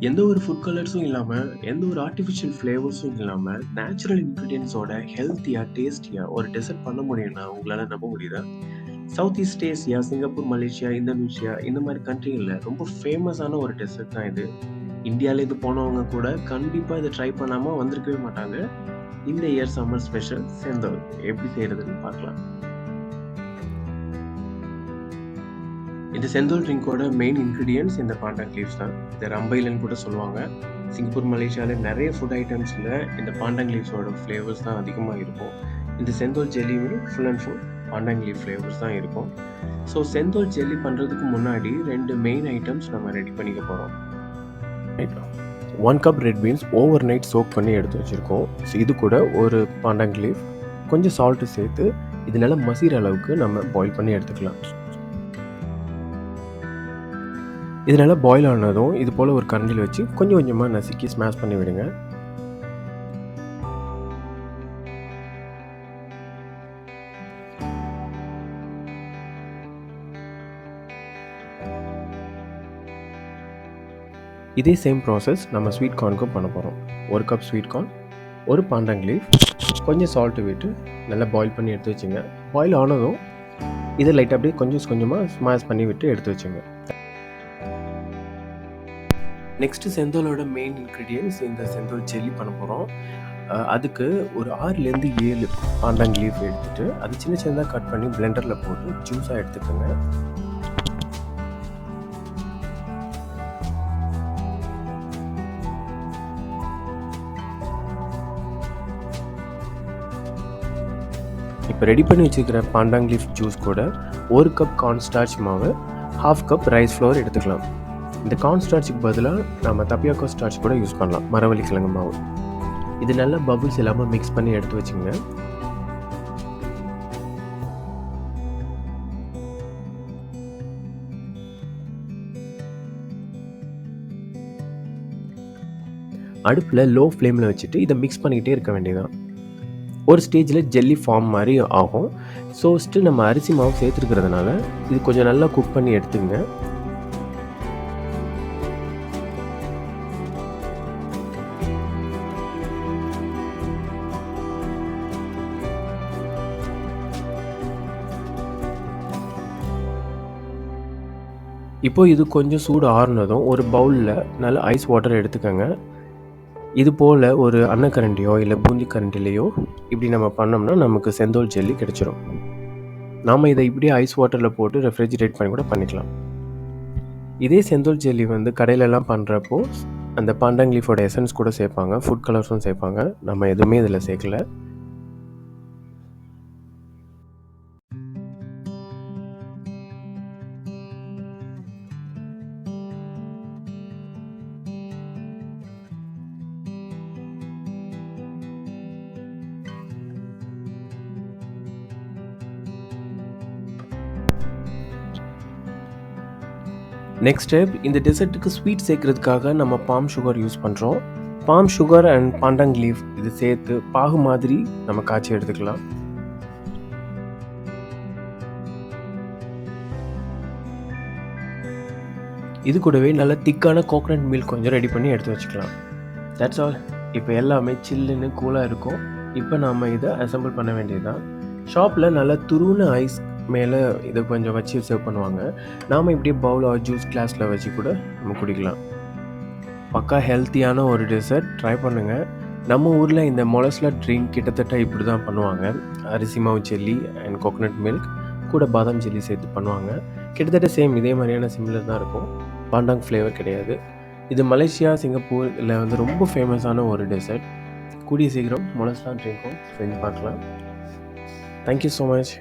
எந்த ஒரு ஃபுட் கலர்ஸும் இல்லாம, எந்த ஒரு ஆர்ட்டிஃபிஷியல் ஃப்ளேவர்ஸும் இல்லாம, நேச்சுரல் இன்கிரீடியன்ட்ஸோட ஹெல்த்தியா, டேஸ்டியா ஒரு டெசர்ட் பண்ண முடியும்னா, உங்களால நம்ப முடியுதா? South east Asia, Singapore, Malaysia, Indonesia இந்த மாரி கண்ட்ரிகள்ல ரொம்ப ஃபேமஸான ஒரு டெசர்ட் தான் இது. இந்தியாலேருந்து போனவங்க கூட கண்டிப்பா இத ட்ரை பண்ணாம வந்திருக்கவே மாட்டாங்க. இந்த இயர் சம்மர் ஸ்பெஷல் செந்தூர் எப்படி செய்றதுன்னு பார்க்கலாம். இந்த செந்தூல் ட்ரிங்கோட மெயின் இன்கிரீடியன்ட்ஸ் இந்த பாண்டாங் லீவ்ஸ் தான். இத ரம்பைலன்னு கூட சொல்லுவாங்க. சிங்கப்பூர், மலேசியால நெறைய ஃபுட் ஐட்டம்ஸ்ல இந்த பாண்டாங் லீவ்ஸோட ஃப்ளேவர்ஸ் தான் அதிகமா இருக்கும். இந்த செந்தூல் ஜெல்லியுமே full and full pandan leaf flavours தான் இருக்கும். ஸோ செந்தூல் ஜெல்லி பண்றதுக்கு முன்னாடி 2 மெயின் ஐட்டம்ஸ் நம்ம ரெடி பண்ணிக்க போறோம். 1 cup red beans over night soak பண்ணி எடுத்து வச்சிருக்கோம். ஸோ இது கூட ஒரு பாண்டாங் லீவ், கொஞ்சம் சால்ட் சேர்த்து இது நல்லா மசிற அளவுக்கு நம்ம பாயில் பண்ணி எடுத்துக்கலாம். இது நல்லா பாயில் ஆனதும் இது போல் ஒரு கரண்டியில் வச்சு கொஞ்சம் கொஞ்சமாக நசுக்கி ஸ்மாஷ் பண்ணி விடுங்க. இதே சேம் ப்ராசஸ் நம்ம ஸ்வீட் கார்னுக்கும் பண்ண போகிறோம். 1 கப் ஸ்வீட் கார்ன், ஒரு பாண்டாங் லீஃப், கொஞ்சம் சால்ட்டு விட்டு நல்லா பாயில் பண்ணி எடுத்து வச்சுங்க. பாயில் ஆனதும் இதை லைட்டாக அப்படியே கொஞ்சம் கொஞ்சமாக ஸ்மாஷ் பண்ணி விட்டு எடுத்து வச்சுங்க. நெக்ஸ்ட்டு செந்தூளோட மெயின் இன்க்ரீடியன்ட்ஸ் இந்த செந்தூள் ஜெல்லி பண்ண போகிறோம். அதுக்கு ஒரு 6லேருந்து 7 பாண்டாங் லீஃப் எடுத்துகிட்டு அது சின்ன சின்னதாக கட் பண்ணி பிளெண்டரில் போட்டு ஜூஸாக எடுத்துக்கோங்க. இப்போ ரெடி பண்ணி வச்சுக்கிற பாண்டாங் லீஃப் ஜூஸ் கூட 1 கப் கார்ன் ஸ்டார்ச் மாவு, 1/2 கப் ரைஸ் ஃப்ளோர் எடுத்துக்கலாம். இந்த கார்ன் ஸ்டார்ச்சுக்கு பதிலாக நம்ம தப்பியாக்கோ ஸ்டார்ச் கூட யூஸ் பண்ணலாம், மரவள்ளி கிழங்கு மாவு. இது நல்லா பபுள்ஸ் இல்லாமல் மிக்ஸ் பண்ணி எடுத்து வச்சுங்க. அடுப்பில் லோ ஃப்ளேமில் வச்சுட்டு இதை மிக்ஸ் பண்ணிக்கிட்டே இருக்க வேண்டியதான். ஒரு ஸ்டேஜில் ஜெல்லி ஃபார்ம் மாதிரி ஆகும். ஸோ ஃபஸ்ட்டு நம்ம அரிசி மாவு சேர்த்துருக்கிறதுனால இது கொஞ்சம் நல்லா குக் பண்ணி எடுத்துங்க. இப்போ இது கொஞ்சம் சூடு ஆறுனதும் ஒரு பவுலில் நல்ல ஐஸ் வாட்டர் எடுத்துக்கோங்க. இது போல் ஒரு அன்னக்கரண்டியோ இல்லை பூந்தி கரண்டிலையோ இப்படி நம்ம பண்ணோம்னா நமக்கு செந்தூள் ஜெல்லி கிடச்சிரும். நாம் இதை இப்படியே ஐஸ் வாட்டரில் போட்டு ரெஃப்ரிஜிரேட் பண்ணி கூட பண்ணிக்கலாம். இதே செந்தூள் ஜெல்லி கடையிலலாம் பண்ணுறப்போ அந்த பாண்டாங் லீஃபோட எசன்ஸ் கூட சேர்ப்பாங்க, ஃபுட் கலர்ஸும் சேர்ப்பாங்க. நம்ம எதுவுமே இதில் சேர்க்கல. நெக்ஸ்ட் ஸ்டெப், இந்த டெசர்ட்டுக்கு ஸ்வீட் சேர்க்கறதுக்காக நம்ம பாம் சுகர் யூஸ் பண்ணுறோம். பாம் சுகர் அண்ட் பாண்டாங் லீஃப் இது சேர்த்து பாகு மாதிரி நம்ம காய்ச்சி எடுத்துக்கலாம். இது கூடவே நல்ல திக்கான கோகனட் மில்க் கொஞ்சம் ரெடி பண்ணி எடுத்து வச்சுக்கலாம். That's all. இப்போ எல்லாமே சில்லுன்னு கூலாக இருக்கும். இப்போ நாம் இதை அசம்பிள் பண்ண வேண்டியது தான். ஷாப்பில் நல்லா துருவுன ஐஸ் மேலே இதை கொஞ்சம் வச்சு சர்வ் பண்ணுவாங்க. நாம் இப்படியே பவுல் ஜூஸ் கிளாஸில் வச்சு கூட நம்ம குடிக்கலாம். பக்கா ஹெல்த்தியான ஒரு டெசர்ட், ட்ரை பண்ணுங்கள். நம்ம ஊரில் இந்த மொலஸ்லா ட்ரிங்க் கிட்டத்தட்ட இப்படி தான் பண்ணுவாங்க. அரிசி மாவு ஜெல்லி அண்ட் கோகனட் மில்க் கூட பாதாம் ஜெல்லி சேர்த்து பண்ணுவாங்க. கிட்டத்தட்ட சேம் இதே மாதிரியான சிமிலர் தான் இருக்கும். பாண்டாங் ஃப்ளேவர் கிடையாது. இது மலேசியா, சிங்கப்பூரில் ரொம்ப ஃபேமஸான ஒரு டெசர்ட். கூடிய சீக்கிரம் மொலஸ்லா ட்ரிங்க்கும் செஞ்சு பார்க்கலாம். Thank you so much.